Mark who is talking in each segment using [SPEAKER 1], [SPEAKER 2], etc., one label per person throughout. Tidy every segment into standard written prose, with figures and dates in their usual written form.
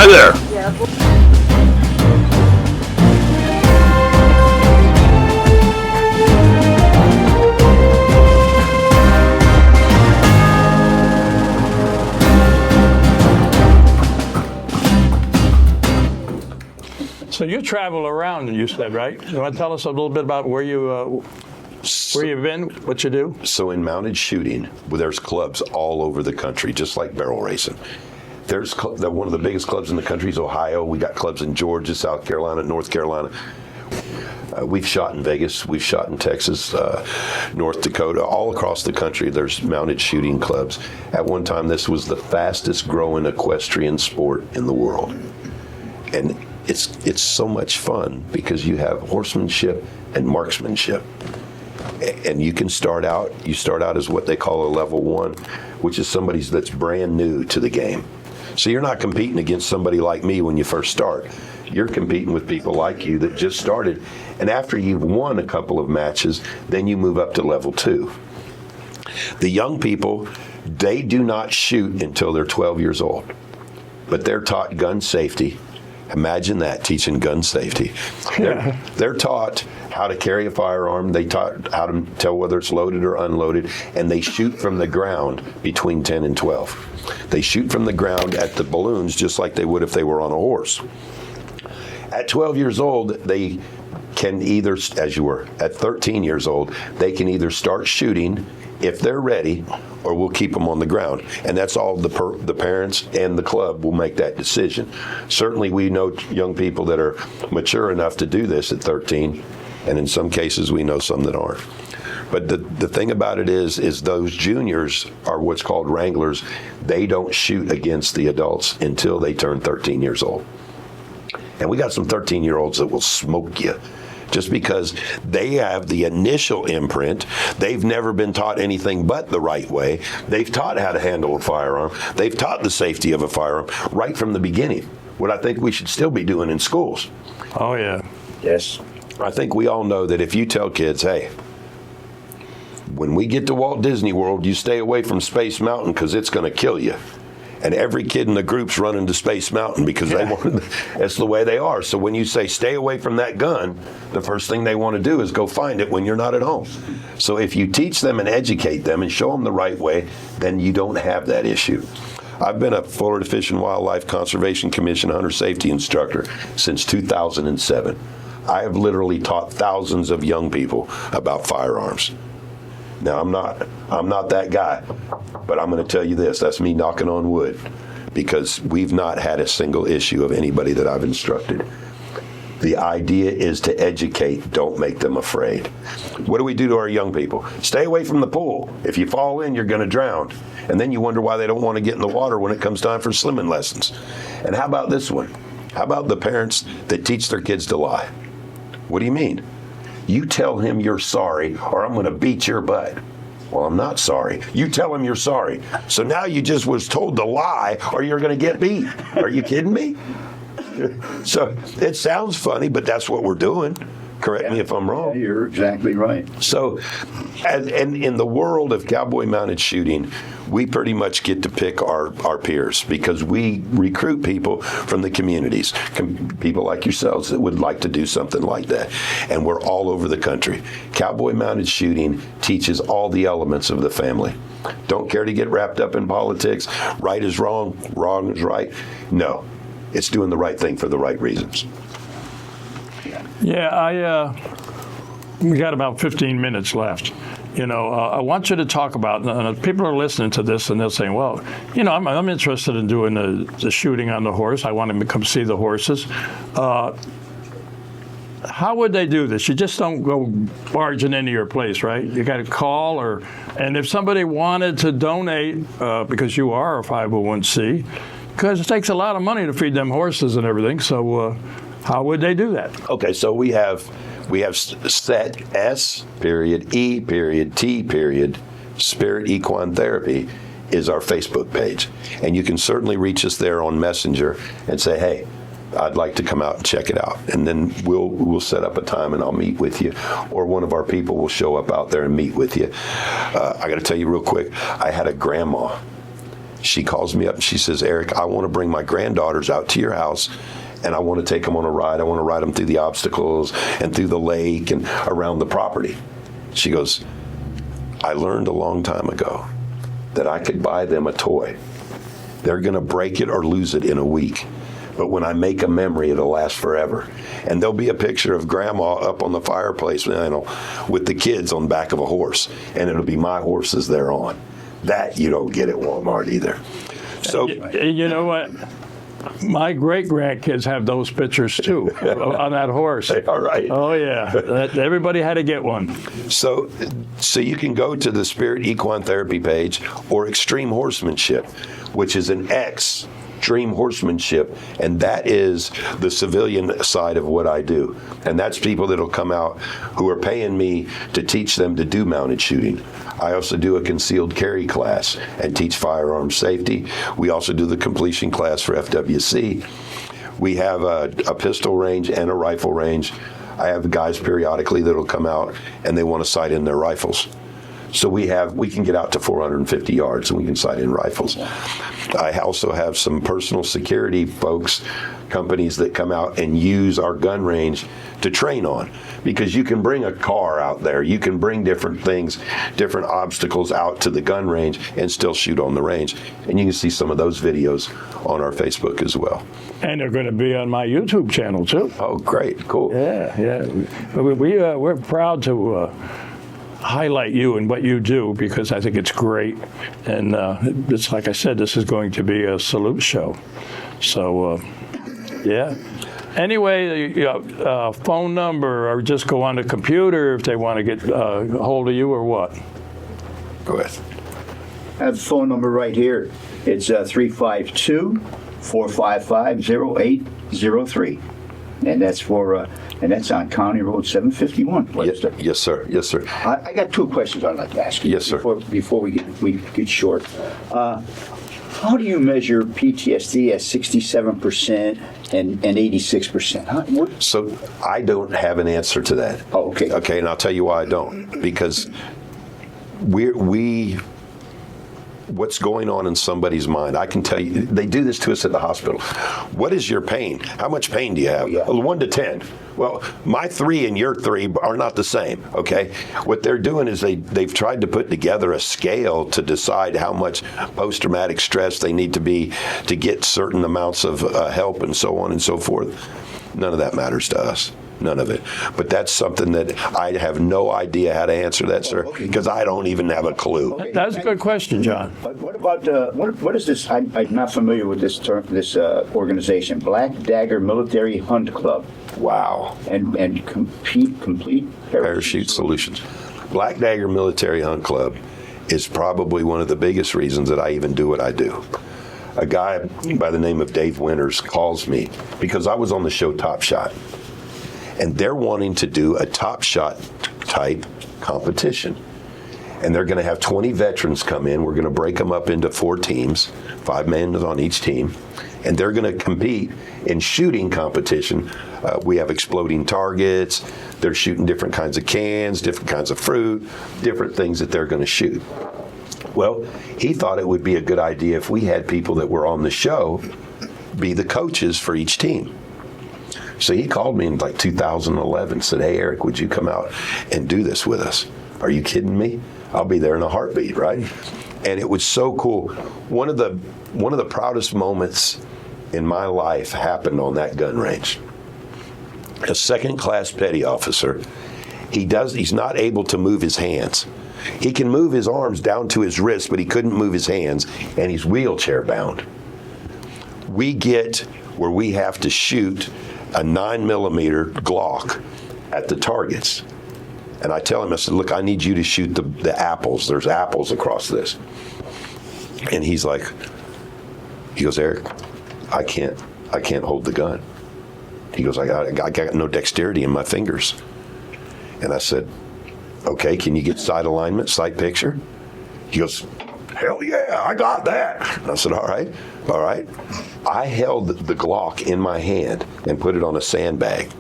[SPEAKER 1] Hi there.
[SPEAKER 2] So you travel around, you said, right? You want to tell us a little bit about where you've been, what you do?
[SPEAKER 3] So in mounted shooting, there's clubs all over the country, just like barrel racing. There's one of the biggest clubs in the country is Ohio. We got clubs in Georgia, South Carolina, North Carolina. We've shot in Vegas. We've shot in Texas, North Dakota. All across the country, there's mounted shooting clubs. At one time, this was the fastest growing equestrian sport in the world. And it's so much fun because you have horsemanship and marksmanship. And you start out as what they call a level 1, which is somebody that's brand new to the game. So you're not competing against somebody like me when you first start. You're competing with people like you that just started. And after you've won a couple of matches, then you move up to level 2. The young people, they do not shoot until they're 12 years old. But they're taught gun safety. Imagine that, teaching gun safety. They're taught how to carry a firearm. They taught how to tell whether it's loaded or unloaded, and they shoot from the ground between 10 and 12. They shoot from the ground at the balloons just like they would if they were on a horse. At 12 years old, they can either, as you were, at 13 years old, they can either start shooting if they're ready, or we'll keep them on the ground. And that's all the parents and the club will make that decision. Certainly we know young people that are mature enough to do this at 13, and in some cases we know some that aren't. But the thing about it is those juniors are what's called wranglers. They don't shoot against the adults until they turn 13 years old. And we got some 13-year-olds that will smoke you. Just because they have the initial imprint, they've never been taught anything but the right way. They've taught how to handle a firearm. They've taught the safety of a firearm right from the beginning, what I think we should still be doing in schools.
[SPEAKER 2] Oh, yeah.
[SPEAKER 1] Yes.
[SPEAKER 3] I think we all know that if you tell kids, hey, when we get to Walt Disney World, you stay away from Space Mountain because it's going to kill you. And every kid in the group's running to Space Mountain because they want. That's the way they are. So when you say stay away from that gun, the first thing they want to do is go find it when you're not at home. So if you teach them and educate them and show them the right way, then you don't have that issue. I've been a Florida Fish and Wildlife Conservation Commission hunter safety instructor since 2007. I have literally taught thousands of young people about firearms. Now, I'm not that guy, but I'm going to tell you this, that's me knocking on wood, because we've not had a single issue of anybody that I've instructed. The idea is to educate, don't make them afraid. What do we do to our young people? Stay away from the pool. If you fall in, you're going to drown. And then you wonder why they don't want to get in the water when it comes time for swimming lessons. And how about this one? How about the parents that teach their kids to lie? What do you mean? You tell him you're sorry, or I'm going to beat your butt. Well, I'm not sorry. You tell him you're sorry. So now you just was told to lie, or you're going to get beat. Are you kidding me? So it sounds funny, but that's what we're doing. Correct me if I'm wrong.
[SPEAKER 1] Yeah, you're exactly right.
[SPEAKER 3] So, and in the world of cowboy mounted shooting, we pretty much get to pick our peers because we recruit people from the communities, people like yourselves that would like to do something like that. And we're all over the country. Cowboy mounted shooting teaches all the elements of the family. Don't care to get wrapped up in politics. Right is wrong, wrong is right. No, it's doing the right thing for the right reasons.
[SPEAKER 2] Yeah, we got about 15 minutes left. You know, I want you to talk about, people are listening to this and they're saying, well, you know, I'm interested in doing the shooting on the horse. I want to come see the horses. How would they do this? You just don't go barging into your place, right? You got to call, and if somebody wanted to donate, because you are a 501c, because it takes a lot of money to feed them horses and everything, so how would they do that?
[SPEAKER 3] Okay, so we have set S period E period T period Spirit Equine Therapy is our Facebook page, and you can certainly reach us there on Messenger and say, hey, I'd like to come out and check it out, and then we'll set up a time and I'll meet with you, or one of our people will show up out there and meet with you. I got to tell you real quick, I had a grandma She calls me up and she says, Eric, I want to bring my granddaughters out to your house, and I want to take them on a ride. I want to ride them through the obstacles and through the lake and around the property. She goes, I learned a long time ago that I could buy them a toy. They're going to break it or lose it in a week. But when I make a memory, it'll last forever. And there'll be a picture of Grandma up on the fireplace, with the kids on the back of a horse. And it'll be my horses they're on. That you don't get at Walmart either. So,
[SPEAKER 2] you know what? My great-grandkids have those pictures, too, on that horse.
[SPEAKER 3] all right.
[SPEAKER 2] Oh, yeah. Everybody had to get one.
[SPEAKER 3] So you can go to the Spirit Equine Therapy page or Extreme Horsemanship, which is an Extreme Horsemanship, and that is the civilian side of what I do. And that's people that'll come out who are paying me to teach them to do mounted shooting. I also do a concealed carry class and teach firearm safety. We also do the completion class for FWC. We have a pistol range and a rifle range. I have guys periodically that'll come out and they want to sight in their rifles. So we can get out to 450 yards and we can sight in rifles. I also have some personal security folks, companies that come out and use our gun range to train on, because you can bring a car out there, you can bring different things, different obstacles out to the gun range and still shoot on the range. And you can see some of those videos on our Facebook as well.
[SPEAKER 2] And they're going to be on my YouTube channel, too.
[SPEAKER 3] Oh, great. Cool.
[SPEAKER 2] Yeah. We're proud to highlight you and what you do, because I think it's great. And it's like I said, this is going to be a salute show. So, yeah. Anyway, phone number, or just go on the computer if they want to get a hold of you, or what?
[SPEAKER 3] Go ahead.
[SPEAKER 1] I have the phone number right here. It's 352-455-0803. And that's that's on County Road 751.
[SPEAKER 3] Yes, sir. Yes, sir.
[SPEAKER 1] I got two questions I'd like to ask you.
[SPEAKER 3] Yes, sir.
[SPEAKER 1] Before we get short. How do you measure PTSD at 67% and 86%?
[SPEAKER 3] So I don't have an answer to that.
[SPEAKER 1] Oh, okay.
[SPEAKER 3] Okay, and I'll tell you why I don't. Because what's going on in somebody's mind, I can tell you, they do this to us at the hospital. What is your pain? How much pain do you have?
[SPEAKER 1] Yeah.
[SPEAKER 3] 1 to 10. Well, my 3 and your 3 are not the same, okay? What they're doing is they've tried to put together a scale to decide how much post-traumatic stress they need to be to get certain amounts of help and so on and so forth. None of that matters to us. None of it. But that's something that I have no idea how to answer that, sir, because I don't even have a clue.
[SPEAKER 1] Okay.
[SPEAKER 2] That's a good question, John.
[SPEAKER 1] What about what is this? I'm not familiar with this term, this organization, Black Dagger Military Hunt Club.
[SPEAKER 3] Wow.
[SPEAKER 1] And complete
[SPEAKER 3] Parachute Solutions. Black Dagger Military Hunt Club is probably one of the biggest reasons that I even do what I do. A guy by the name of Dave Winters calls me because I was on the show Top Shot. And they're wanting to do a Top Shot type competition. And they're going to have 20 veterans come in. We're going to break them up into 4 teams, 5 men on each team. And they're going to compete in shooting competition. We have exploding targets. They're shooting different kinds of cans, different kinds of fruit, different things that they're going to shoot. Well, he thought it would be a good idea if we had people that were on the show be the coaches for each team. So he called me in like 2011 and said, hey, Eric, would you come out and do this with us? Are you kidding me? I'll be there in a heartbeat, right? And it was so cool. One of the proudest moments in my life happened on that gun range. A second-class petty officer, he's not able to move his hands. He can move his arms down to his wrists, but he couldn't move his hands, and he's wheelchair bound. We get where we have to shoot a 9mm Glock at the targets. And I tell him, I said, look, I need you to shoot the apples. There's apples across this. And he goes, Eric, I can't hold the gun. He goes, I got no dexterity in my fingers. And I said, okay, can you get sight alignment, sight picture? He goes, hell yeah, I got that. And I said, all right. I held the Glock in my hand and put it on a sandbag.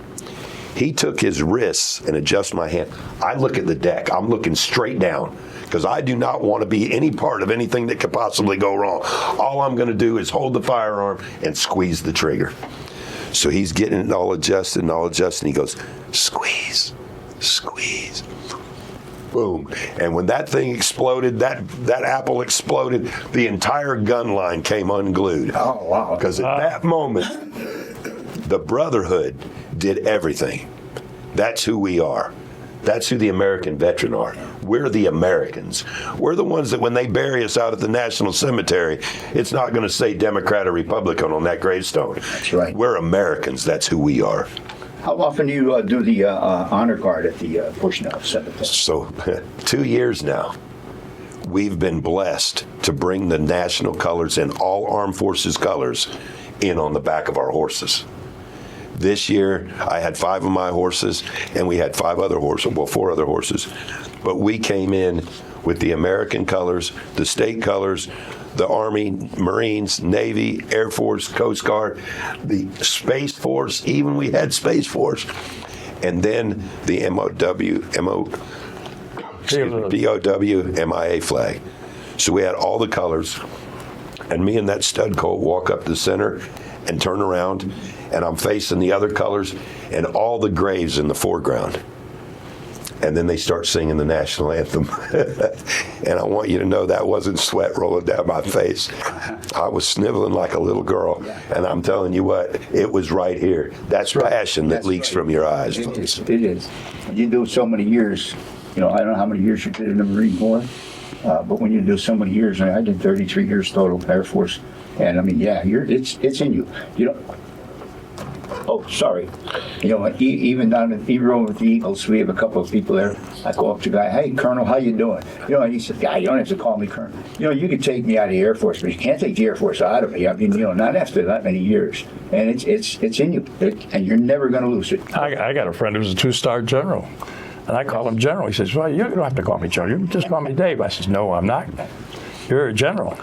[SPEAKER 3] He took his wrists and adjusted my hand. I look at the deck. I'm looking straight down because I do not want to be any part of anything that could possibly go wrong. All I'm going to do is hold the firearm and squeeze the trigger. So he's getting it all adjusted and all adjusted. And he goes, squeeze, squeeze. Boom. And when that thing exploded, that apple exploded, the entire gun line came unglued.
[SPEAKER 1] Oh, wow.
[SPEAKER 3] Because at that moment, the brotherhood did everything. That's who we are. That's who the American veteran are. We're the Americans. We're the ones that when they bury us out at the National Cemetery, it's not going to say Democrat or Republican on that gravestone.
[SPEAKER 1] That's right.
[SPEAKER 3] We're Americans. That's who we are.
[SPEAKER 1] How often do you do the honor guard at the Bushnell Cemetery?
[SPEAKER 3] So 2 years now, we've been blessed to bring the national colors and all armed forces colors in on the back of our horses. This year, I had 5 of my horses, and we had 4 other horses. But we came in with the American colors, the state colors, the Army, Marines, Navy, Air Force, Coast Guard, the Space Force, even we had Space Force, and then the POW MIA flag. So we had all the colors, and me and that stud colt walk up the center and turn around, and I'm facing the other colors and all the graves in the foreground. And then they start singing the national anthem. And I want you to know that wasn't sweat rolling down my face. I was sniveling like a little girl. And I'm telling you what, it was right here. That's passion that leaks from your eyes.
[SPEAKER 1] It is. You do so many years, I don't know how many years you did in the Marine Corps, but when you do so many years, I did 33 years total Air Force. And I mean, it's in you. Oh, sorry. Even down at even with the Eagles, we have a couple of people there. I go up to the guy, hey, Colonel, how you doing? And he said, you don't have to call me Colonel. You could take me out of the Air Force, but you can't take the Air Force out of me. I mean, not after that many years. And it's in you, and you're never going to lose it.
[SPEAKER 2] I got a friend who's a 2-star general, and I call him General. He says, well, you don't have to call me General. You can just call me Dave. I says, no, I'm not. You're a general.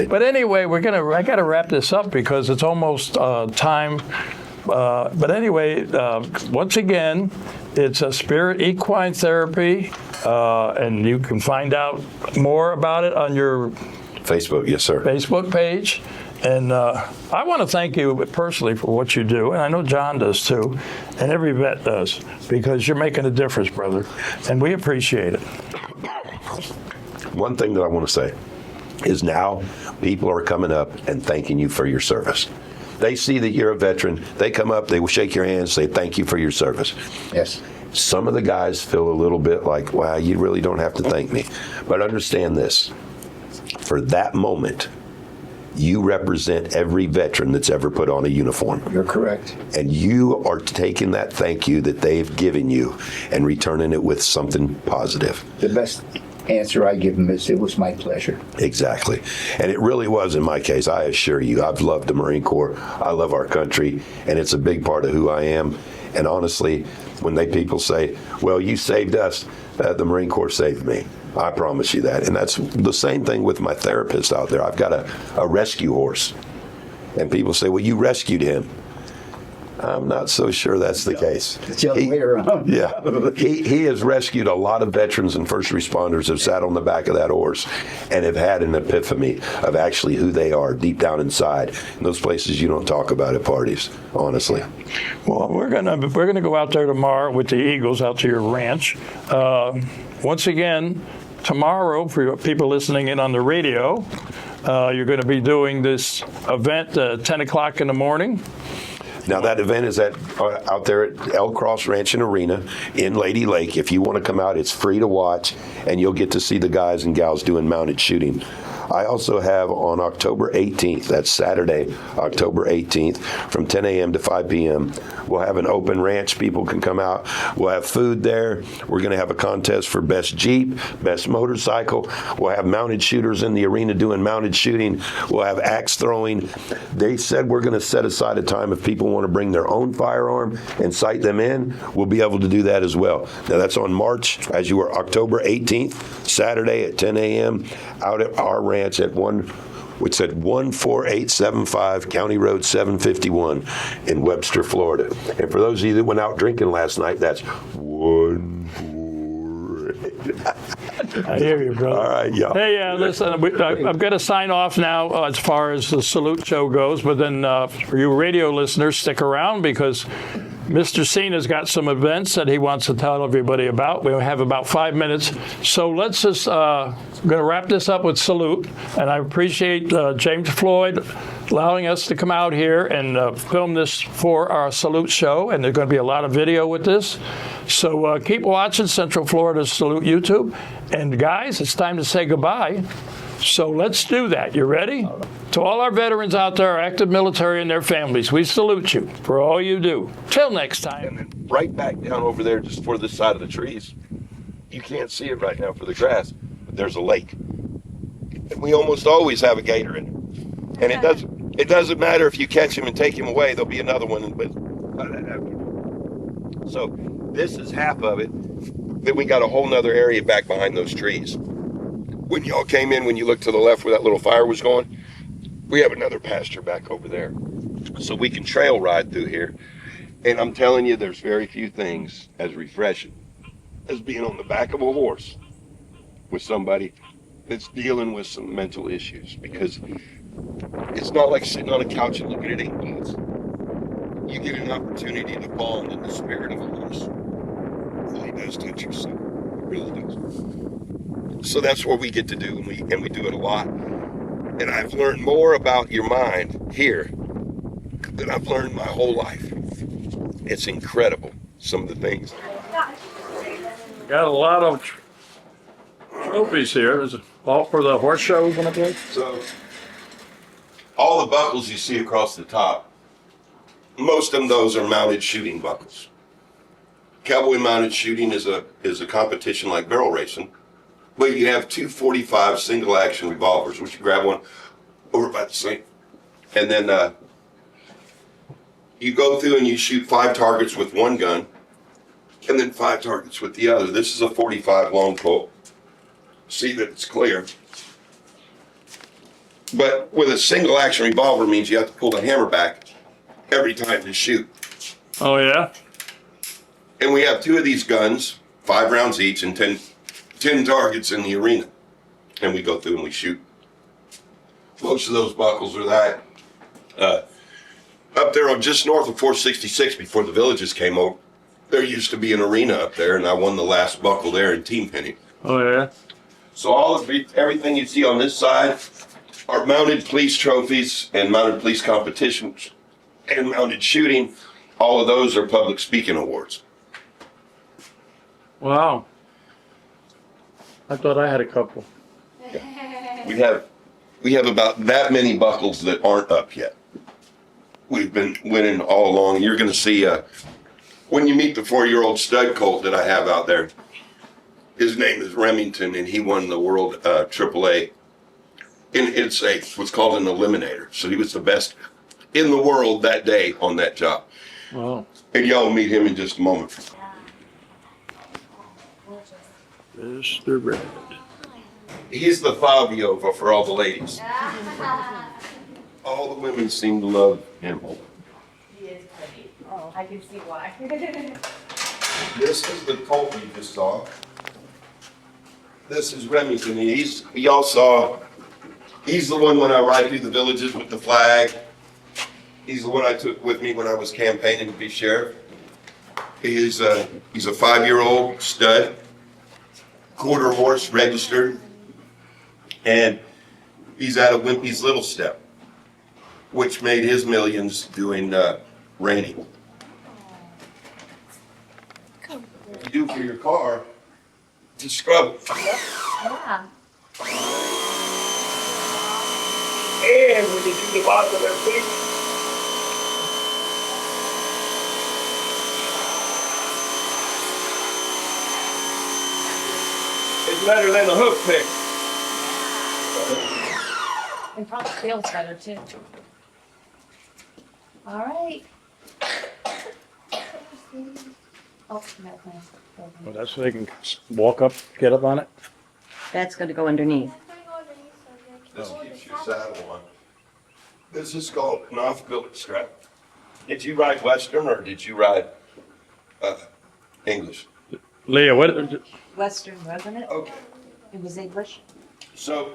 [SPEAKER 2] But anyway, I got to wrap this up because it's almost time. But anyway, once again, it's a Spirit Equine Therapy, and you can find out more about it on your
[SPEAKER 3] Facebook, yes, sir.
[SPEAKER 2] Facebook page. And I want to thank you personally for what you do, and I know John does too, and every vet does, because you're making a difference, brother, and we appreciate it.
[SPEAKER 3] One thing that I want to say is now people are coming up and thanking you for your service. They see that you're a veteran. They come up, they will shake your hand, say thank you for your service.
[SPEAKER 1] Yes.
[SPEAKER 3] Some of the guys feel a little bit like, wow, you really don't have to thank me. But understand this. For that moment, you represent every veteran that's ever put on a uniform.
[SPEAKER 1] You're correct.
[SPEAKER 3] And you are taking that thank you that they've given you and returning it with something positive.
[SPEAKER 1] The best answer I give them is, it was my pleasure.
[SPEAKER 3] Exactly. And it really was in my case. I assure you, I've loved the Marine Corps. I love our country, and it's a big part of who I am. And honestly, when people say, well, you saved us, the Marine Corps saved me. I promise you that. And that's the same thing with my therapist out there. I've got a rescue horse. And people say, well, you rescued him. I'm not so sure that's the case.
[SPEAKER 1] It's the other way around.
[SPEAKER 3] Yeah. He has rescued a lot of veterans and first responders who have sat on the back of that horse and have had an epiphany of actually who they are deep down inside. In those places you don't talk about at parties, honestly.
[SPEAKER 2] Well, we're gonna go out there tomorrow with the Eagles out to your ranch. Once again, tomorrow, for people listening in on the radio, you're going to be doing this event at 10 o'clock in the morning.
[SPEAKER 3] Now, that event is out there at El Cross Ranch and Arena in Lady Lake. If you want to come out, it's free to watch, and you'll get to see the guys and gals doing mounted shooting. I also have on October 18th, that's Saturday, October 18th, from 10 a.m. to 5 p.m., we'll have an open ranch. People can come out. We'll have food there. We're going to have a contest for best Jeep, best motorcycle. We'll have mounted shooters in the arena doing mounted shooting. We'll have axe throwing. They said we're going to set aside a time if people want to bring their own firearm and sight them in, we'll be able to do that as well. Now, that's on October 18th, Saturday at 10 a.m. out at our ranch at which said 14875 County Road 751 in Webster, Florida. And for those of you that went out drinking last night, that's 148.
[SPEAKER 2] I hear you, brother.
[SPEAKER 3] All right, y'all.
[SPEAKER 2] Hey, listen, I'm going to sign off now as far as the salute show goes, but then for you radio listeners, stick around because Mr. Cena's got some events that he wants to tell everybody about. We have about 5 minutes. So let's just, going to wrap this up with salute. And I appreciate James Floyd allowing us to come out here and film this for our salute show. And there's going to be a lot of video with this. So keep watching Central Florida's Salute YouTube. And guys, it's time to say goodbye. So let's do that. You ready? To all our veterans out there, our active military and their families, we salute you for all you do. Till next time.
[SPEAKER 3] And then right back down over there, just for the side of the trees, you can't see it right now for the grass, but there's a lake. And we almost always have a gator in it. And it doesn't matter if you catch him and take him away, there'll be another one. So this is half of it. Then we got a whole nother area back behind those trees. When y'all came in, when you looked to the left where that little fire was going, we have another pasture back over there. So we can trail ride through here. And I'm telling you, there's very few things as refreshing as being on the back of a horse with somebody that's dealing with some mental issues, because it's not like sitting on a couch and looking at 8 balls. You get an opportunity to bond in the spirit of a horse. It really does touch your soul. It really does. So that's what we get to do, and we do it a lot. And I've learned more about your mind here than I've learned my whole life. It's incredible, some of the things.
[SPEAKER 2] Got a lot of trophies here. Is it all for the horse show we're going to do?
[SPEAKER 3] So, all the buckles you see across the top, most of those are mounted shooting buckles. Cowboy mounted shooting is a competition like barrel racing, but you have 2 .45 single action revolvers, which you grab one over by the sink, and then you go through and you shoot 5 targets with one gun, and then 5 targets with the other. This is a 45 long pull. See that it's clear. But with a single action revolver means you have to pull the hammer back every time to shoot.
[SPEAKER 2] Oh, yeah?
[SPEAKER 3] And we have 2 of these guns, 5 rounds each, and 10 targets in the arena. And we go through and we shoot. Most of those buckles are that. Up there on just north of 466, before the villages came over, there used to be an arena up there, and I won the last buckle there in team penny.
[SPEAKER 2] Oh, yeah?
[SPEAKER 3] So everything you see on this side are mounted police trophies and mounted police competitions and mounted shooting. All of those are public speaking awards.
[SPEAKER 2] Wow. I thought I had a couple.
[SPEAKER 3] We have about that many buckles that aren't up yet. We've been winning all along. You're going to see when you meet the 4-year-old stud colt that I have out there. His name is Remington, and he won the World AAA. And it's what's called an eliminator. So he was the best in the world that day on that job.
[SPEAKER 2] Wow.
[SPEAKER 3] And y'all will meet him in just a moment.
[SPEAKER 2] Mr. Red.
[SPEAKER 3] He's the Fabio for all the ladies. All the women seem to love him.
[SPEAKER 4] He is pretty. Oh, I can see why.
[SPEAKER 3] This is the colt you just saw. This is Remington. Y'all saw, he's the one when I ride through the villages with the flag. He's the one I took with me when I was campaigning to be sheriff. He's a 5-year-old stud, quarter horse registered, and he's out of Wimpy's Little Step, which made his millions doing reining. What you do for your car, to scrub it.
[SPEAKER 4] Yeah.
[SPEAKER 3] And when you do the bottom of everything, it's better than a hoof pick.
[SPEAKER 4] And probably feels better too. All right. Oh, no, thanks.
[SPEAKER 2] Well, that's so they can walk up, get up on it?
[SPEAKER 4] That's going to go underneath.
[SPEAKER 3] This keeps your saddle on. This is called an off-billet strap. Did you ride Western or did you ride English?
[SPEAKER 2] Leah, what?
[SPEAKER 5] Western, wasn't it?
[SPEAKER 3] Okay.
[SPEAKER 5] It was English.
[SPEAKER 3] So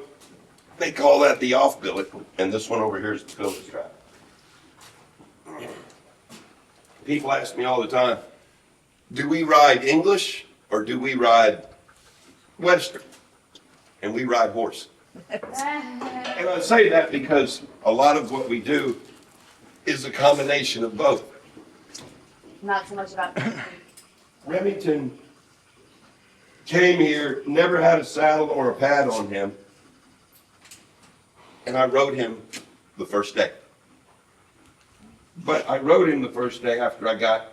[SPEAKER 3] they call that the off-billet, and this one over here is the billet strap. People ask me all the time, do we ride English or do we ride Western? And we ride horse. And I say that because a lot of what we do is a combination of both.
[SPEAKER 4] Not so much about.
[SPEAKER 3] Remington came here, never had a saddle or a pad on him, and I rode him the first day. But I rode him the first day after I got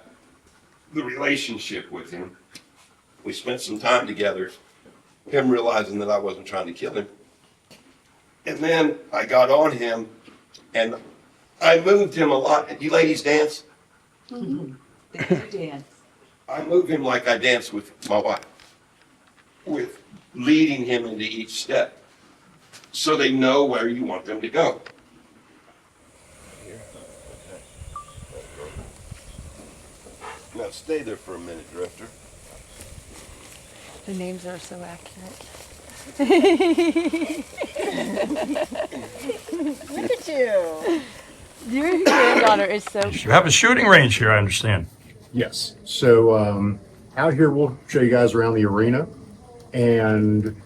[SPEAKER 3] the relationship with him. We spent some time together, him realizing that I wasn't trying to kill him. And then I got on him, and I moved him a lot. You ladies dance?
[SPEAKER 5] Mm-hmm. They do dance.
[SPEAKER 3] I move him like I dance with my wife, with leading him into each step, so they know where you want them to go. Now stay there for a minute, Drifter.
[SPEAKER 6] The names are so accurate.
[SPEAKER 7] Look at you.
[SPEAKER 6] Your granddaughter is so.
[SPEAKER 2] You have a shooting range here, I understand.
[SPEAKER 8] Yes. So out here, we'll show you guys around the arena. And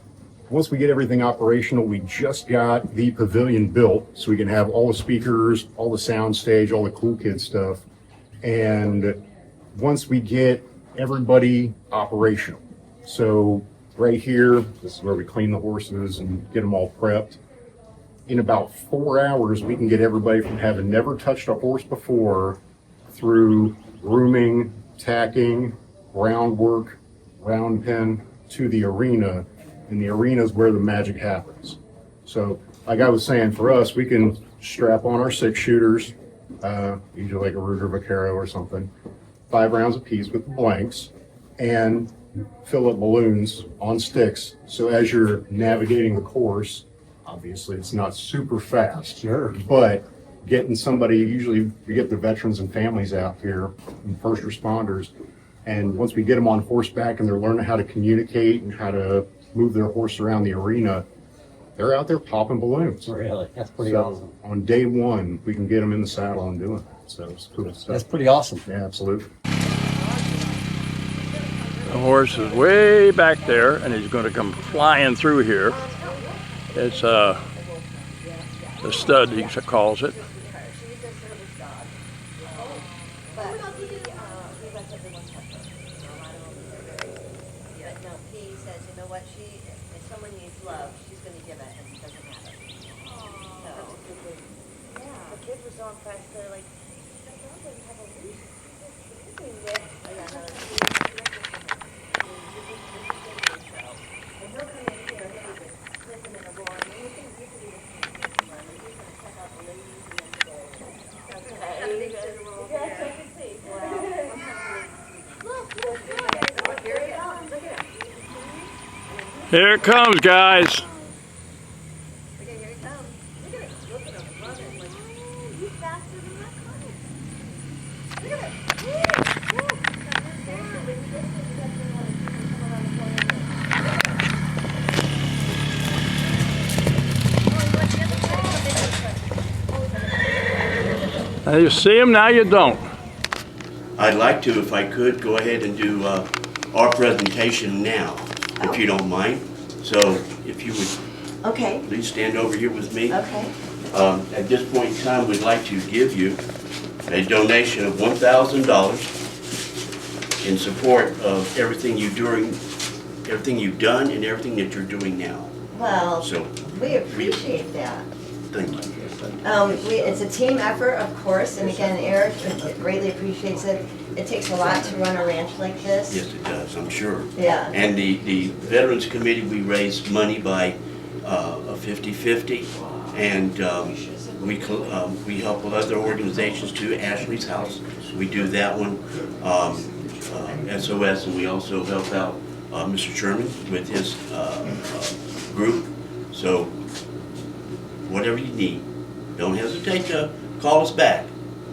[SPEAKER 8] once we get everything operational, we just got the pavilion built so we can have all the speakers, all the sound stage, all the cool kid stuff. And once we get everybody operational, so right here, this is where we clean the horses and get them all prepped. In about 4 hours, we can get everybody from having never touched a horse before through grooming, tacking, groundwork, round pen to the arena. And the arena is where the magic happens. So like I was saying, for us, we can strap on our 6 shooters, usually like a Ruger Vaquero or something, 5 rounds apiece with blanks, and fill up balloons on sticks. So as you're navigating the course, obviously it's not super fast, but getting somebody, usually we get the veterans and families out here and first responders, and once we get them on horseback and they're learning how to communicate and how to move their horse around the arena, they're out there popping balloons.
[SPEAKER 7] Really? That's pretty
[SPEAKER 8] So
[SPEAKER 7] awesome.
[SPEAKER 8] on day one, we can get them in the saddle and doing that. So it's cool stuff.
[SPEAKER 7] That's pretty awesome.
[SPEAKER 8] Yeah, absolutely.
[SPEAKER 2] The horse is way back there, and he's going to come flying through here. It's the stud, he calls it.
[SPEAKER 9] He says, you know what, if someone needs love, she's going to give it, and it doesn't matter. Yeah, the kid was so impressed, they're like, my dog doesn't have a leash, she's sleeping with. Oh, yeah, no, and he'll come in here, he'll be sniffing in a roar, and you can do the same thing, he's going to check out the ladies, and then go. Yes, I can see. Look, here he is. Look at him.
[SPEAKER 2] Here it comes, guys.
[SPEAKER 9] Okay, here he comes. Look at him. Look at him. Running. Like, he's faster than that car. Look at him. Woo!
[SPEAKER 2] Now you see him, now you don't.
[SPEAKER 10] I'd like to, if I could, go ahead and do our presentation now, if you don't mind. So if you would
[SPEAKER 9] Okay.
[SPEAKER 10] please stand over here with me.
[SPEAKER 9] Okay.
[SPEAKER 10] At this point in time, we'd like to give you a donation of $1,000 in support of everything you've done and everything that you're doing now.
[SPEAKER 9] Well,
[SPEAKER 10] So,
[SPEAKER 9] we appreciate that.
[SPEAKER 10] thank you.
[SPEAKER 9] It's a team effort, of course, and again, Eric greatly appreciates it. It takes a lot to run a ranch like this.
[SPEAKER 10] Yes, it does, I'm sure.
[SPEAKER 9] Yeah.
[SPEAKER 10] And the Veterans Committee, we raise money by a 50-50, and we help with other organizations too. Ashley's House, we do that one. SOS, and we also help out Mr. Sherman with his group. So whatever you need. Don't hesitate to call us back,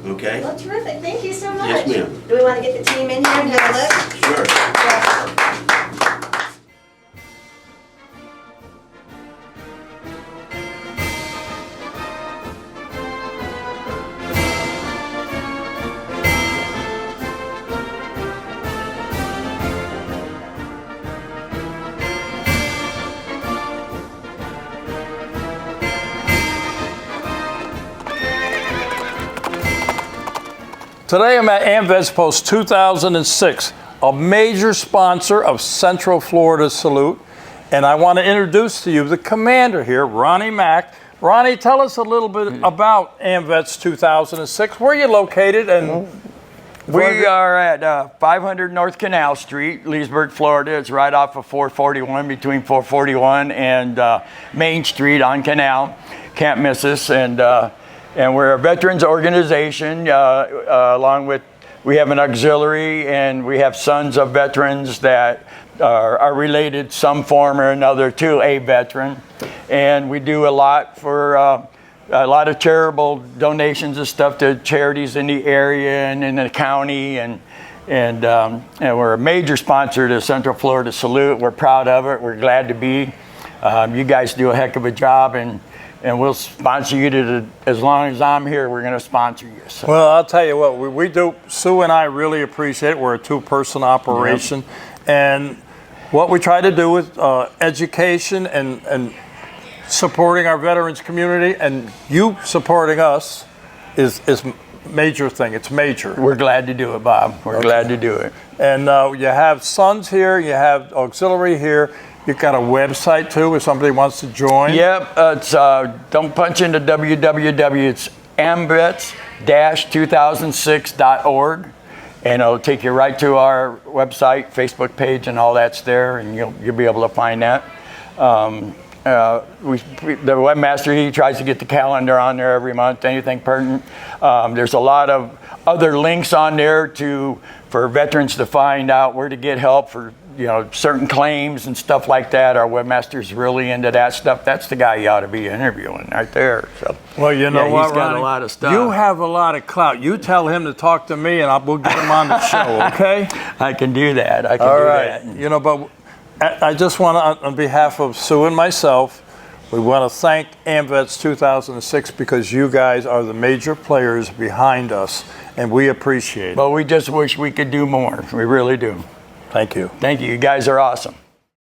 [SPEAKER 10] okay?
[SPEAKER 9] Well, terrific. Thank you so much.
[SPEAKER 10] Yes, ma'am.
[SPEAKER 9] Do we want to get the team in here and have a look?
[SPEAKER 10] Sure.
[SPEAKER 9] Yeah.
[SPEAKER 2] Today I'm at AMVETS Post 2006, a major sponsor of Central Florida Salute. And I want to introduce to you the commander here, Ronnie Mack. Ronnie, tell us a little bit about AMVETS 2006. Where are you located? And
[SPEAKER 11] we are at 500 North Canal Street, Leesburg, Florida. It's right off of 441, between 441 and Main Street on Canal. Can't miss us. And we're a veterans organization, along with, we have an auxiliary, and we have sons of veterans that are related some form or another to a veteran. And we do a lot for a lot of charitable donations and stuff to charities in the area and in the county. And we're a major sponsor to Central Florida Salute. We're proud of it. We're glad to be. You guys do a heck of a job, and we'll sponsor you as long as I'm here. We're going to sponsor you. So.
[SPEAKER 2] Well, I'll tell you what, we do. Sue and I really appreciate it. We're a two-person operation, and what we try to do with education and supporting our veterans community, and you supporting us, is major thing. It's major.
[SPEAKER 11] We're glad to do it, Bob. We're glad to do it.
[SPEAKER 2] And you have sons here. You have auxiliary here. You've got a website too if somebody wants to join.
[SPEAKER 11] Yep, it's don't punch into www. It's amvets-2006.org, and it'll take you right to our website, Facebook page, and all that's there, and you'll be able to find that. The webmaster, he tries to get the calendar on there every month, anything pertinent. There's a lot of other links on there for veterans to find out where to get help for certain claims and stuff like that. Our webmaster's really into that stuff. That's the guy you ought to be interviewing right there. So,
[SPEAKER 2] well, you know what,
[SPEAKER 11] he's got
[SPEAKER 2] Ronnie?
[SPEAKER 11] a lot of stuff.
[SPEAKER 2] You have a lot of clout. You tell him to talk to me, and we'll get him on the show. Okay?
[SPEAKER 11] I can do that. I can
[SPEAKER 2] All
[SPEAKER 11] do
[SPEAKER 2] right.
[SPEAKER 11] that.
[SPEAKER 2] But I just want to, on behalf of Sue and myself, we want to thank AMVETS 2006 because you guys are the major players behind us, and we appreciate it.
[SPEAKER 11] But we just wish we could do more. We really do.
[SPEAKER 2] Thank you.
[SPEAKER 11] Thank you. You guys are awesome.